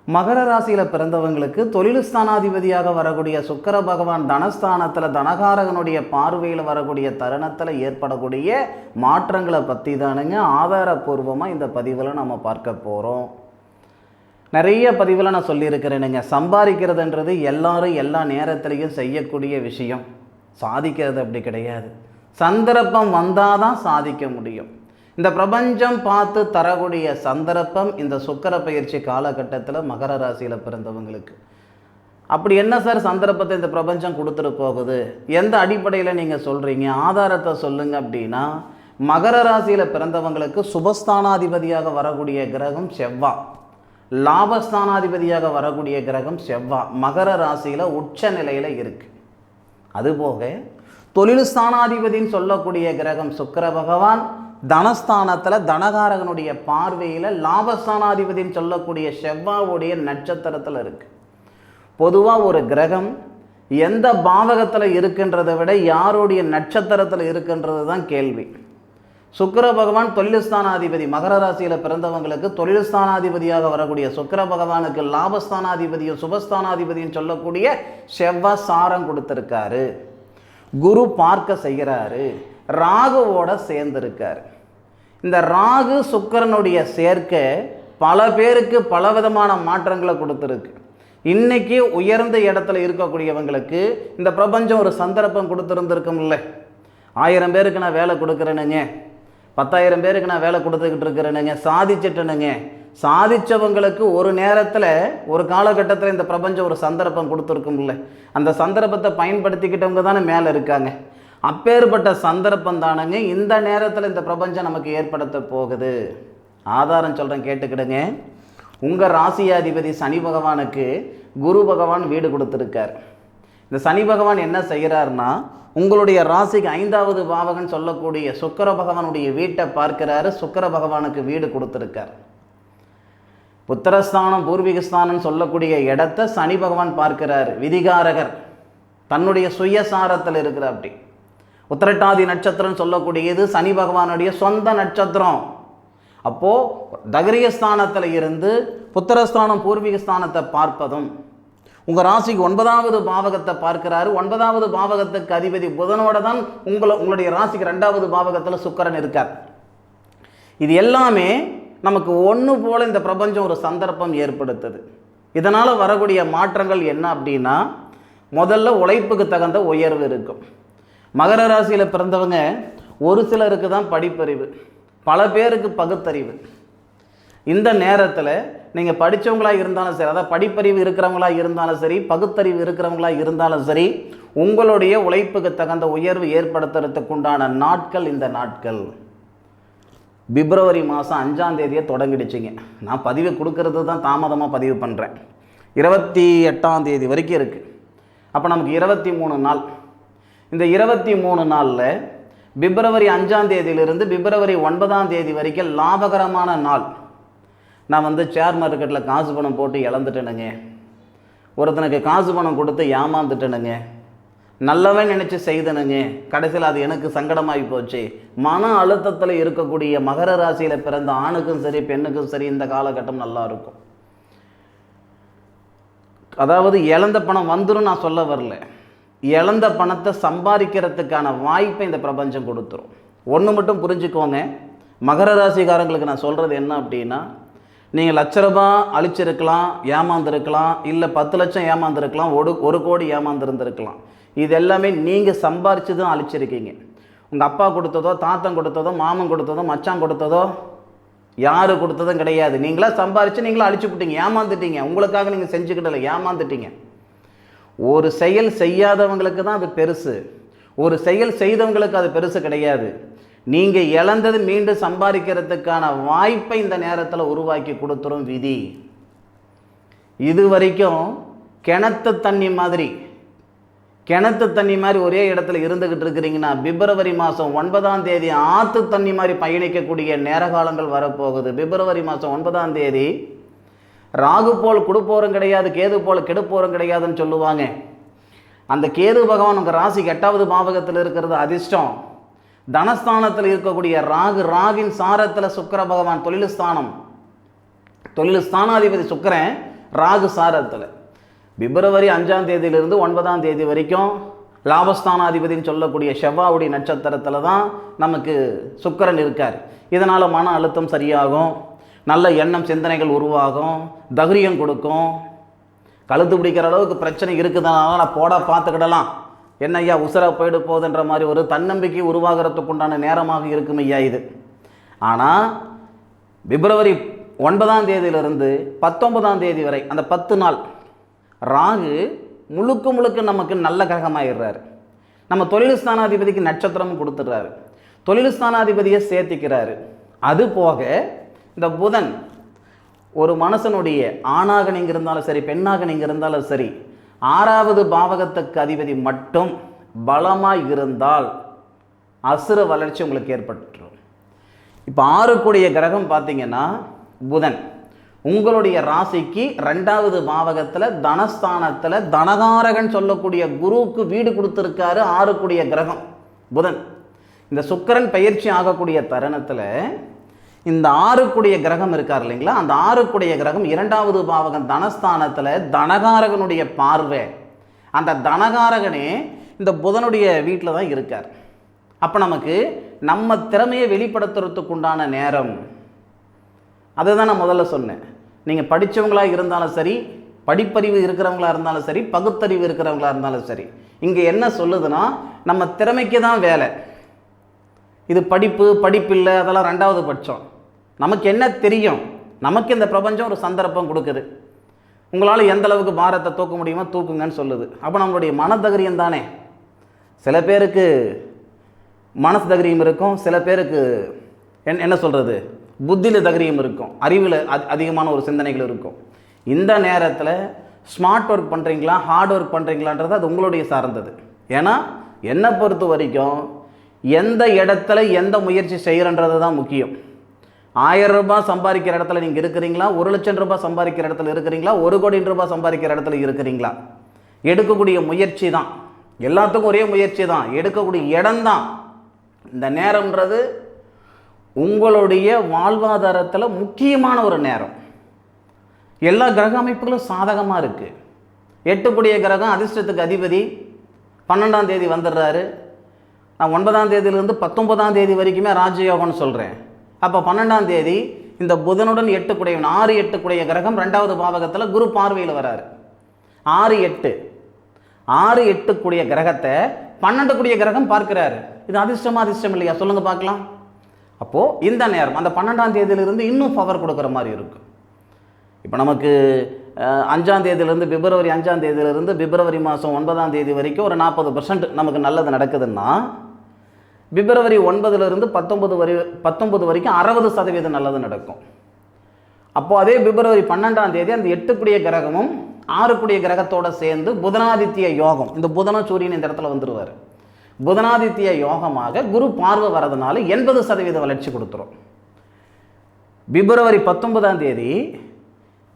மகர ராசியில் பிறந்தவங்களுக்கு தொழில் ஸ்தானாதிபதியாக வரக்கூடிய சுக்கிர பகவான் தனஸ்தானத்தில் தனகாரகனுடைய பார்வையில் வரக்கூடிய தருணத்தில் ஏற்படக்கூடிய மாற்றங்களை பற்றி தானுங்க ஆதாரபூர்வமாக இந்த பதிவில் நம்ம பார்க்க போகிறோம். நிறைய பதிவில் நான் சொல்லியிருக்கிறேனுங்க, சம்பாதிக்கிறதுன்றது எல்லாரும் எல்லா நேரத்துலையும் செய்யக்கூடிய விஷயம். சாதிக்கிறது அப்படி கிடையாது. சந்தர்ப்பம் வந்தால் தான் சாதிக்க முடியும். இந்த பிரபஞ்சம் பார்த்து தரக்கூடிய சந்தர்ப்பம் இந்த சுக்கிர பயிற்சி காலகட்டத்தில் மகர ராசியில் பிறந்தவங்களுக்கு. அப்படி என்ன சார் சந்தர்ப்பத்தை இந்த பிரபஞ்சம் கொடுத்துட்டு போகுது, எந்த அடிப்படையில் நீங்கள் சொல்கிறீங்க, ஆதாரத்தை சொல்லுங்க அப்படின்னா, மகர ராசியில் பிறந்தவங்களுக்கு சுபஸ்தானாதிபதியாக வரக்கூடிய கிரகம் செவ்வாய், லாபஸ்தானாதிபதியாக வரக்கூடிய கிரகம் செவ்வாய் மகர ராசியில் உச்ச நிலையில் இருக்குது. அதுபோக தொழில் ஸ்தானாதிபதின்னு சொல்லக்கூடிய கிரகம் சுக்கிர பகவான் தனஸ்தானத்தில் தனகாரகனுடைய பார்வையில் லாபஸ்தானாதிபதின்னு சொல்லக்கூடிய செவ்வாவுடைய நட்சத்திரத்தில் இருக்குது. பொதுவாக ஒரு கிரகம் எந்த பாவகத்தில் இருக்குன்றதை விட யாருடைய நட்சத்திரத்தில் இருக்குன்றது தான் கேள்வி. சுக்கிர பகவான் தொழில் ஸ்தானாதிபதி, மகர ராசியில் பிறந்தவங்களுக்கு தொழில் ஸ்தானாதிபதியாக வரக்கூடிய சுக்கிர பகவானுக்கு லாபஸ்தானாதிபதியும் சுபஸ்தானாதிபதியும் சொல்லக்கூடிய செவ்வாய் சாரம் கொடுத்துருக்காரு. குரு பார்க்க செய்கிறாரு, ராகுவோட சேர்ந்திருக்காரு. இந்த ராகு சுக்கிரனுடைய சேர்க்கை பல பேருக்கு பலவிதமான மாற்றங்களை கொடுத்துருக்கு. இன்னைக்கு உயர்ந்த இடத்துல இருக்கக்கூடியவங்களுக்கு இந்த பிரபஞ்சம் ஒரு சந்தர்ப்பம் கொடுத்துருந்துருக்கும்ல. 1000 பேருக்கு நான் வேலை கொடுக்குறேனுங்க, 10,000 பேருக்கு நான் வேலை கொடுத்துக்கிட்டு இருக்கிறேனுங்க, சாதிச்சிட்டேனுங்க. சாதித்தவங்களுக்கு ஒரு நேரத்தில் ஒரு காலகட்டத்தில் இந்த பிரபஞ்சம் ஒரு சந்தர்ப்பம் கொடுத்துருக்கும்ல. அந்த சந்தர்ப்பத்தை பயன்படுத்திக்கிட்டவங்க தானே மேலே இருக்காங்க. அப்பேற்பட்ட சந்தர்ப்பம் தானுங்க இந்த நேரத்தில் இந்த பிரபஞ்சம் நமக்கு ஏற்படுத்த போகுது. ஆதாரம் சொல்கிறேன், கேட்டுக்கிடுங்க. உங்கள் ராசியாதிபதி சனி பகவானுக்கு குரு பகவான் வீடு கொடுத்துருக்கார். இந்த சனி பகவான் என்ன செய்கிறாருன்னா, உங்களுடைய ராசிக்கு 5வது பாவகன் சொல்லக்கூடிய சுக்கிர பகவானுடைய வீட்டை பார்க்கிறாரு. சுக்கிர பகவானுக்கு வீடு கொடுத்துருக்கார். புத்திரஸ்தானம் பூர்வீகஸ்தானம் சொல்லக்கூடிய இடத்த சனி பகவான் பார்க்கிறார். விதிகாரகர் தன்னுடைய சுயசாரத்தில் இருக்கிற. அப்படி உத்திரட்டாதி நட்சத்திரம் சொல்லக்கூடியது சனி பகவானுடைய சொந்த நட்சத்திரம். அப்போது தகரியஸ்தானத்தில் இருந்து புத்திரஸ்தானம் பூர்வீகஸ்தானத்தை பார்ப்பதும், உங்கள் ராசிக்கு 9வது பாவகத்தை பார்க்கிறாரு. 9வது பாவகத்துக்கு அதிபதி புதனோட தான் உங்களுடைய ராசிக்கு 2வது பாவகத்தில் சுக்கிரன் இருக்கார். இது எல்லாமே நமக்கு ஒன்று போல இந்த பிரபஞ்சம் ஒரு சந்தர்ப்பம் ஏற்படுத்துது. இதனால் வரக்கூடிய மாற்றங்கள் என்ன அப்படின்னா, முதல்ல உழைப்புக்கு தகுந்த உயர்வு இருக்கும். மகர ராசியில் பிறந்தவங்க ஒரு சிலருக்கு தான் படிப்பறிவு, பல பேருக்கு பகுத்தறிவு. இந்த நேரத்தில் நீங்கள் படித்தவங்களாக இருந்தாலும் சரி, அதாவது படிப்பறிவு இருக்கிறவங்களாக இருந்தாலும் சரி, பகுத்தறிவு இருக்கிறவங்களாக இருந்தாலும் சரி, உங்களுடைய உழைப்புக்கு தகுந்த உயர்வு ஏற்படுத்துறதுக்கு உண்டான நாட்கள் இந்த நாட்கள். பிப்ரவரி மாதம் 5ஆம் தேதியை தொடங்கிடுச்சிங்க. நான் பதிவு கொடுக்கறது தான் தாமதமாக பதிவு பண்ணுறேன். 28ஆம் தேதி வரைக்கும் இருக்குது. அப்போ நமக்கு 23 நாள். இந்த 23 நாளில் பிப்ரவரி 5ஆம் தேதியிலிருந்து பிப்ரவரி 9ஆம் தேதி வரைக்கும் லாபகரமான நாள். நான் ஷேர் மார்க்கெட்டில் காசு பணம் போட்டு இழந்துட்டேனுங்க, ஒருத்தனுக்கு காசு பணம் கொடுத்து ஏமாந்துட்டேனுங்க, நல்லவன் நினச்சி செய்தனுங்க, கடைசியில் அது எனக்கு சங்கடமாகி போச்சு. மன அழுத்தத்தில் இருக்கக்கூடிய மகர ராசியில் பிறந்த ஆணுக்கும் சரி பெண்ணுக்கும் சரி இந்த காலகட்டம் நல்லா இருக்கும். அதாவது இழந்த பணம் வந்துடும் நான் சொல்ல வரல, இழந்த பணத்தை சம்பாதிக்கிறதுக்கான வாய்ப்பை இந்த பிரபஞ்சம் கொடுத்துரும். ஒன்று மட்டும் புரிஞ்சுக்கோங்க, மகர ராசிக்காரங்களுக்கு நான் சொல்கிறது என்ன அப்படின்னா, நீங்கள் ₹1,00,000 அழிச்சிருக்கலாம், ஏமாந்துருக்கலாம், இல்லை 10 லட்சம் ஏமாந்துருக்கலாம், 1 கோடி ஏமாந்துருந்துருக்கலாம். இது எல்லாமே நீங்கள் சம்பாரித்து தான் அழிச்சிருக்கீங்க. உங்கள் அப்பா கொடுத்ததோ, தாத்தன் கொடுத்ததோ, மாமன் கொடுத்ததோ, மச்சான் கொடுத்ததோ, யார் கொடுத்ததும் கிடையாது. நீங்களாக சம்பாரித்து நீங்களாக அழிச்சுக்கிட்டீங்க, ஏமாந்துட்டீங்க. உங்களுக்காக நீங்கள் செஞ்சுக்கிட்டல, ஏமாந்துட்டீங்க. ஒரு செயல் செய்யாதவங்களுக்கு தான் அது பெருசு, ஒரு செயல் செய்தவங்களுக்கு அது பெருசு கிடையாது. நீங்கள் இழந்தது மீண்டும் சம்பாதிக்கிறதுக்கான வாய்ப்பை இந்த நேரத்தில் உருவாக்கி கொடுத்துரும் விதி. இது வரைக்கும் கிணத்து தண்ணி மாதிரி ஒரே இடத்துல இருந்துக்கிட்டு இருக்கிறீங்கன்னா, பிப்ரவரி மாதம் 9ஆம் தேதி ஆற்று தண்ணி மாதிரி பயணிக்கக்கூடிய நேர காலங்கள் வரப்போகுது. பிப்ரவரி மாதம் 9ஆம் தேதி ராகு போல் கொடுப்போரும் கிடையாது, கேது போல் கெடுப்போரும் கிடையாதுன்னு சொல்லுவாங்க. அந்த கேது பகவான் உங்கள் ராசிக்கு 8வது பாவகத்தில் இருக்கிறது அதிர்ஷ்டம். தனஸ்தானத்தில் இருக்கக்கூடிய ராகின் சாரத்தில் சுக்கிர பகவான் தொழில் ஸ்தானாதிபதி சுக்கிரன் ராகு சாரத்தில். பிப்ரவரி 5ஆம் தேதியிலிருந்து 9ஆம் தேதி வரைக்கும் லாபஸ்தானாதிபதினு சொல்லக்கூடிய செவ்வாவுடைய நட்சத்திரத்தில் தான் நமக்கு சுக்கிரன் இருக்கார். இதனால் மன அழுத்தம் சரியாகும், நல்ல எண்ணம் சிந்தனைகள் உருவாகும், தைரியம் கொடுக்கும். கழுத்து பிடிக்கிற அளவுக்கு பிரச்சனை இருக்குதுனால நான் போட பார்த்துக்கிடலாம், என்ன ஐயா உசுரா போயிடு போகுதுன்ற மாதிரி ஒரு தன்னம்பிக்கை உருவாகிறதுக்கு உண்டான நேரமாக இருக்கும் ஐயா இது. ஆனால் பிப்ரவரி 9ஆம் தேதியிலிருந்து 19ஆம் தேதி வரை அந்த 10 நாள் ராகு முழுக்க முழுக்க நமக்கு நல்ல கிரகமாகிடுறாரு. நம்ம தொழில் ஸ்தானாதிபதிக்கு நட்சத்திரம் கொடுத்துட்றாரு, தொழில் ஸ்தானாதிபதியை சேர்த்திக்கிறாரு. அது போக இந்த புதன் ஒரு மனுஷனுடைய ஆணாக நீங்கள் இருந்தாலும் சரி பெண்ணாக நீங்கள் இருந்தாலும் சரி 6வது பாவகத்துக்கு அதிபதி மட்டும் பலமாக இருந்தால் அசுர வளர்ச்சி உங்களுக்கு ஏற்பட்டுரும். இப்போ 6 கூடிய கிரகம் பார்த்தீங்கன்னா புதன் உங்களுடைய ராசிக்கு 2வது பாவகத்தில் தனஸ்தானத்தில் தனகாரகன் சொல்லக்கூடிய குருவுக்கு வீடு கொடுத்துருக்காரு. 6 கூடிய கிரகம் புதன். இந்த சுக்கிரன் பயிற்சி ஆகக்கூடிய தருணத்தில் இந்த 6 கூடிய கிரகம் இருக்கார் இல்லைங்களா, அந்த 6 கூடிய கிரகம் 2வது பாவகம் தனஸ்தானத்தில் தனகாரகனுடைய பார்வை, அந்த தனகாரகனே இந்த புதனுடைய வீட்டில் தான் இருக்கார். அப்போ நமக்கு நம்ம திறமையை வெளிப்படுத்துறதுக்கு உண்டான நேரம். அதுதான் நான் முதல்ல சொன்னேன். நீங்கள் படித்தவங்களாக இருந்தாலும் சரி, படிப்பறிவு இருக்கிறவங்களா இருந்தாலும் சரி, பகுத்தறிவு இருக்கிறவங்களா இருந்தாலும் சரி, இங்கே என்ன சொல்லுதுன்னா நம்ம திறமைக்கு தான் வேலை. இது படிப்பில்லை அதெல்லாம் 2வது பட்சம். நமக்கு என்ன தெரியும், நமக்கு இந்த பிரபஞ்சம் ஒரு சந்தர்ப்பம் கொடுக்குது, உங்களால் எந்த அளவுக்கு பாரத்தை தூக்க முடியுமோ தூக்குங்கன்னு சொல்லுது. அப்போ நம்மளுடைய மனதைரியம் தானே. சில பேருக்கு மனசு தைரியம் இருக்கும், சில பேருக்கு என்ன சொல்கிறது புத்தியில் தைரியம் இருக்கும், அறிவில் அதிகமான ஒரு சிந்தனைகள் இருக்கும். இந்த நேரத்தில் ஸ்மார்ட் ஒர்க் பண்ணுறீங்களா ஹார்ட் ஒர்க் பண்ணுறீங்களான்றது அது உங்களுடைய சார்ந்தது. ஏன்னா என்னை பொறுத்த வரைக்கும் எந்த இடத்துல எந்த முயற்சி செய்கிறன்றது தான் முக்கியம். 1000 ரூபாய் சம்பாதிக்கிற இடத்துல நீங்கள் இருக்கிறீங்களா, 1 லட்சம் ரூபாய் சம்பாதிக்கிற இடத்துல இருக்கிறீங்களா, 1 கோடி ரூபாய் சம்பாதிக்கிற இடத்துல இருக்கிறீங்களா, எடுக்கக்கூடிய முயற்சி தான். எல்லாத்துக்கும் ஒரே முயற்சி தான், எடுக்கக்கூடிய இடம்தான். இந்த நேரம்ன்றது உங்களுடைய வாழ்வாதாரத்தில் முக்கியமான ஒரு நேரம். எல்லா கிரக அமைப்புகளும் சாதகமாக இருக்குது. 8 கூடிய கிரகம் அதிர்ஷ்டத்துக்கு அதிபதி 12ஆம் தேதி வந்துடுறாரு. நான் 9ஆம் தேதியிலிருந்து 19ஆம் தேதி வரைக்குமே ராஜயோகம்னு சொல்கிறேன். அப்போ 12ஆம் தேதி இந்த புதனுடன் 8 கூடிய 6-8 கூடிய கிரகம் 2வது பாவகத்தில் குரு பார்வையில் வராரு. 6-8 கூடிய கிரகத்தை 12 கூடிய கிரகம் பார்க்கிறாரு. இது அதிர்ஷ்டமா அதிர்ஷ்டம் இல்லையா சொல்லுங்கள் பார்க்கலாம். அப்போது இந்த நேரம் அந்த 12ஆம் தேதியிலிருந்து இன்னும் பவர் கொடுக்குற மாதிரி இருக்கும். இப்போ நமக்கு 5ஆம் தேதியிலேருந்து பிப்ரவரி 5ஆம் தேதியிலிருந்து பிப்ரவரி மாதம் 9ஆம் தேதி வரைக்கும் ஒரு 40% நமக்கு நல்லது நடக்குதுன்னா, பிப்ரவரி 9லிருந்து 19 வரைக்கும் 60% நல்லது நடக்கும். அப்போது அதே பிப்ரவரி 12ஆம் தேதி அந்த 8 கூடிய கிரகமும் 6 கூடிய கிரகத்தோடு சேர்ந்து புதனாதித்ய யோகம், இந்த புதன சூரியன் இந்த இடத்துல வந்துடுவார். புதனாதித்ய யோகமாக குரு பார்வை வரதுனால 80% வளர்ச்சி கொடுத்துரும். பிப்ரவரி 19ஆம் தேதி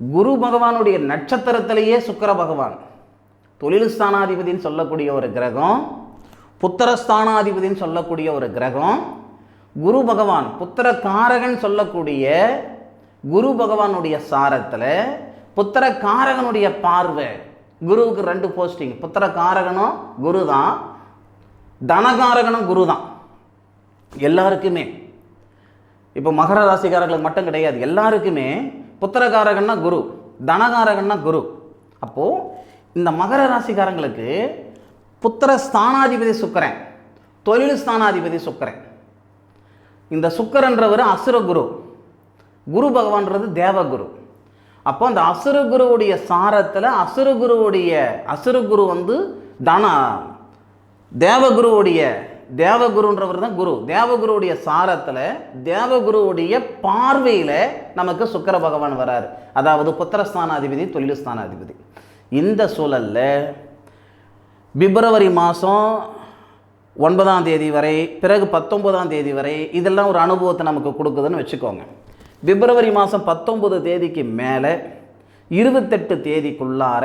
குரு பகவானுடைய நட்சத்திரத்திலேயே சுக்கிர பகவான் தொழில் ஸ்தானாதிபதினு சொல்லக்கூடிய ஒரு கிரகம், புத்திரஸ்தானாதிபதினு சொல்லக்கூடிய ஒரு கிரகம், குரு பகவான் புத்திரகாரகன் சொல்லக்கூடிய குரு பகவானுடைய சாரத்தில் புத்திரகாரகனுடைய பார்வை. குருவுக்கு 2 போஸ்டிங், புத்திரகாரகனும் குரு தான், தனகாரகனும் குரு தான். எல்லாருக்குமே இப்போ மகர ராசிக்காரர்களுக்கு மட்டும் கிடையாது, எல்லாருக்குமே புத்திரகாரகன்னா குரு, தனகாரகன்னா குரு. அப்போது இந்த மகர ராசிக்காரங்களுக்கு புத்திர ஸ்தானாதிபதி சுக்கிரன், தொழில் ஸ்தானாதிபதி சுக்கிரன். இந்த சுக்கிரன்றவர் அசுரகுரு, குரு பகவான்றது தேவகுரு. அப்போ அந்த அசுரகுருவுடைய சாரத்தில் அசுரகுரு வந்து தேவகுருன்றவர் தான் குரு. தேவகுருவுடைய சாரத்தில் தேவகுருவுடைய பார்வையில் நமக்கு சுக்கிர பகவான் வராரு. அதாவது புத்திரஸ்தானாதிபதி தொழில் ஸ்தானாதிபதி. இந்த சூழலில் பிப்ரவரி மாதம் 9ஆம் தேதி வரை, பிறகு 19ஆம் தேதி வரை இதெல்லாம் ஒரு அனுபவத்தை நமக்கு கொடுக்குதுன்னு வச்சுக்கோங்க. பிப்ரவரி மாதம் 19 தேதிக்கு மேலே 28 தேதிக்குள்ளார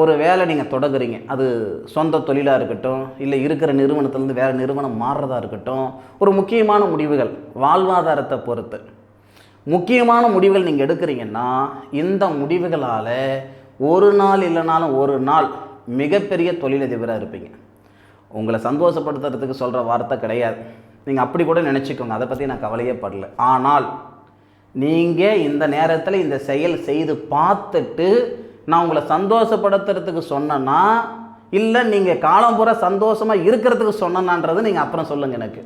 ஒரு வேலை நீங்கள் தொடங்குறீங்க. அது சொந்த தொழிலாக இருக்கட்டும், இல்லை இருக்கிற நிறுவனத்திலேருந்து வேறு நிறுவனம் மாறுறதா இருக்கட்டும், ஒரு முக்கியமான முடிவுகள் வாழ்வாதாரத்தை பொறுத்து முக்கியமான முடிவுகள் நீங்கள் எடுக்கிறீங்கன்னா இந்த முடிவுகளால் ஒரு நாள் இல்லைனாலும் ஒரு நாள் மிகப்பெரிய தொழிலதிபராக இருப்பீங்க. உங்களை சந்தோஷப்படுத்துறதுக்கு சொல்கிற வார்த்தை கிடையாது, நீங்கள் அப்படி கூட நினச்சிக்கோங்க, அதை பற்றி நான் கவலையே படல. ஆனால் நீங்கள் இந்த நேரத்தில் இந்த செயல் செய்து பார்த்துட்டு நான் உங்களை சந்தோஷப்படுத்துறதுக்கு சொன்னேன்னா இல்லை நீங்கள் காலம் பூரா சந்தோஷமாக இருக்கிறதுக்கு சொன்னேன்னான்றது நீங்கள் அப்புறம் சொல்லுங்கள் எனக்கு.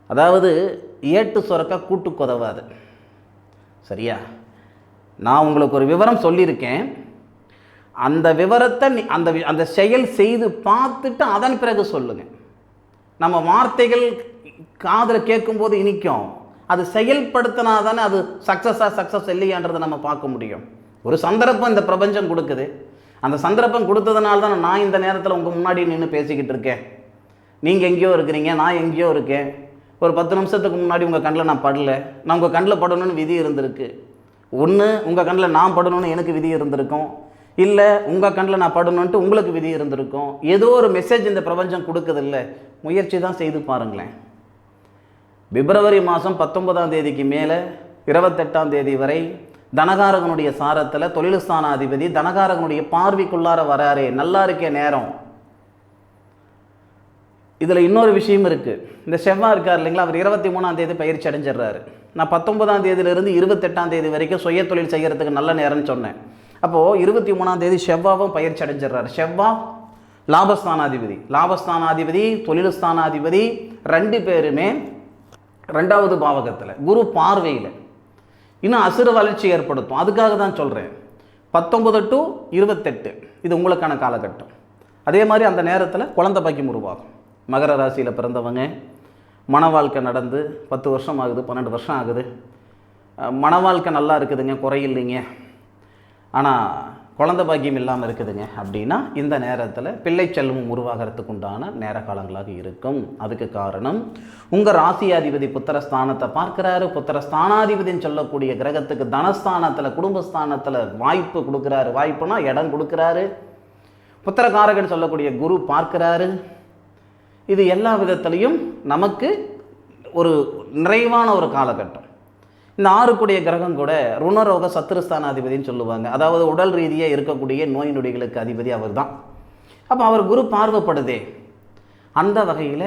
அதாவது ஏட்டு சுரக்க கூட்டு குதவாது, சரியா? நான் உங்களுக்கு ஒரு விவரம் சொல்லியிருக்கேன், அந்த விவரத்தை அந்த செயல் செய்து பார்த்துட்டு அதன் பிறகு சொல்லுங்கள். நம்ம வார்த்தைகள் காதில் கேட்கும்போது இனிக்கும், அது செயல்படுத்தினா தானே அது சக்ஸஸ் இல்லையான்றதை நம்ம பார்க்க முடியும். ஒரு சந்தர்ப்பம் இந்த பிரபஞ்சம் கொடுக்குது, அந்த சந்தர்ப்பம் கொடுத்ததுனால தான் நான் இந்த நேரத்தில் உங்கள் முன்னாடி நின்று பேசிக்கிட்டு இருக்கேன். நீங்கள் எங்கேயோ இருக்கிறீங்க, நான் எங்கேயோ இருக்கேன். ஒரு 10 நிமிஷத்துக்கு முன்னாடி உங்கள் கண்ணில் நான் படலை, நான் உங்கள் கண்ணில் படணும்னு விதி இருந்திருக்கு. ஒன்று உங்கள் கண்ணில் நான் படணும்னு எனக்கு விதி இருந்திருக்கும், இல்லை உங்கள் கண்ணில் நான் படணுன்ட்டு உங்களுக்கு விதி இருந்திருக்கும். ஏதோ ஒரு மெசேஜ் இந்த பிரபஞ்சம் கொடுக்குதில்ல, முயற்சி தான் செய்து பாருங்களேன். பிப்ரவரி மாதம் 19ஆம் தேதிக்கு மேலே 28ஆம் தேதி வரை தனகாரகனுடைய சாரத்தில் தொழில்ஸ்தானாதிபதி தனகாரகனுடைய பார்வைக்குள்ளார வராரே, நல்லா இருக்கே நேரம். இதில் இன்னொரு விஷயம் இருக்குது, இந்த செவ்வாய் இருக்கார் இல்லைங்களா, அவர் 23ஆம் தேதி பயிற்சி அடைஞ்சிடுறாரு. நான் 19ஆம் தேதியிலிருந்து 28ஆம் தேதி வரைக்கும் சுய தொழில் செய்கிறதுக்கு நல்ல நேரம்னு சொன்னேன். அப்போது 23ஆம் தேதி செவ்வாவும் பயிற்சி அடைஞ்சிடுறாரு. செவ்வாய் லாபஸ்தானாதிபதி தொழில்ஸ்தானாதிபதி 2 பேருமே 2வது பாவகத்தில், குரு பார்வையில் இன்னும் அசுர வளர்ச்சி ஏற்படுத்தும். அதுக்காக தான் சொல்கிறேன் 19 to 28 இது உங்களுக்கான காலகட்டம். அதே மாதிரி அந்த நேரத்தில் குழந்தை பாக்கியம் உருவாகும். மகர ராசியில் பிறந்தவங்க மன வாழ்க்கை நடந்து 10 வருஷம் ஆகுது, 12 வருஷம் ஆகுது, மன வாழ்க்கை நல்லா இருக்குதுங்க, குறையில்லைங்க, ஆனால் குழந்தை பாக்கியம் இல்லாமல் இருக்குதுங்க அப்படின்னா இந்த நேரத்தில் பிள்ளை செல்வம் உருவாகிறதுக்கு உண்டான நேர காலங்களாக இருக்கும். அதுக்கு காரணம் உங்கள் ராசியாதிபதி புத்திரஸ்தானத்தை பார்க்குறாரு. புத்திரஸ்தானாதிபதின்னு சொல்லக்கூடிய கிரகத்துக்கு தனஸ்தானத்தில் குடும்பஸ்தானத்தில் வாய்ப்பு கொடுக்குறாரு. வாய்ப்புனா இடம் கொடுக்குறாரு. புத்திரகாரகன் சொல்லக்கூடிய குரு பார்க்குறாரு. இது எல்லா விதத்துலேயும் நமக்கு ஒரு நிறைவான ஒரு காலகட்டம். இந்த 6 கூடிய கிரகம் கூட ருணரோக சத்துருஸ்தானாதிபதினு சொல்லுவாங்க. அதாவது உடல் ரீதியாக இருக்கக்கூடிய நோய் நொடிகளுக்கு அதிபதி அவர் தான். அப்போ அவர் குரு பார்வைப்படுதே, அந்த வகையில்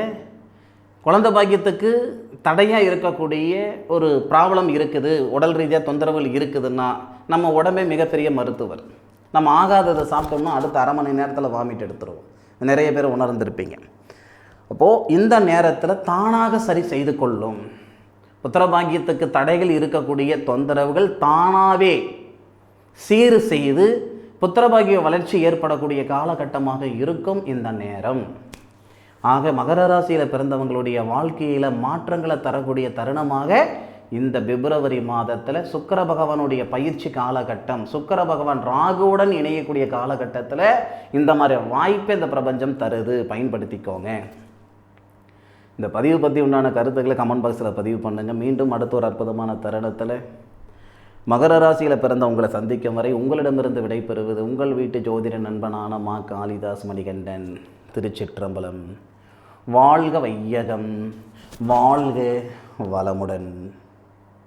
குழந்தை பாக்கியத்துக்கு தடையாக இருக்கக்கூடிய ஒரு ப்ராப்ளம் இருக்குது, உடல் ரீதியாக தொந்தரவுகள் இருக்குதுன்னா நம்ம உடம்பே மிகப்பெரிய மருத்துவர். நம்ம ஆகாததை சாப்பிட்டோம்னா அடுத்த அரை மணி நேரத்தில் வாமிட் எடுத்துருவோம். நிறைய பேர் உணர்ந்திருப்பீங்க. அப்போது இந்த நேரத்தில் தானாக சரி செய்து கொள்ளும். புத்திரபாக்கியத்துக்கு தடைகள் இருக்கக்கூடிய தொந்தரவுகள் தானாகவே சீர் செய்து புத்திரபாக்கிய வளர்ச்சி ஏற்படக்கூடிய காலகட்டமாக இருக்கும் இந்த நேரம். ஆக மகர ராசியில் பிறந்தவங்களுடைய வாழ்க்கையில் மாற்றங்களை தரக்கூடிய தருணமாக இந்த பிப்ரவரி மாதத்தில் சுக்கிர பகவானுடைய பயிற்சி காலகட்டம், சுக்கிர பகவான் ராகுவுடன் இணையக்கூடிய காலகட்டத்தில் இந்த மாதிரி வாய்ப்பை இந்த பிரபஞ்சம் தருது, பயன்படுத்திக்கோங்க. இந்த பதிவு பற்றி உண்டான கருத்துக்களை கமெண்ட் பாக்ஸில் பதிவு பண்ணுங்கள். மீண்டும் அடுத்த ஒரு அற்புதமான தருணத்தில் மகர ராசியில் பிறந்த உங்களை சந்திக்கும் வரை உங்களிடமிருந்து விடைபெறுவது உங்கள் வீட்டு ஜோதிட நண்பனான மா காளிதாஸ் மணிகண்டன். திருச்சிற்றம்பலம். வாழ்க வையகம், வாழ்க வளமுடன்.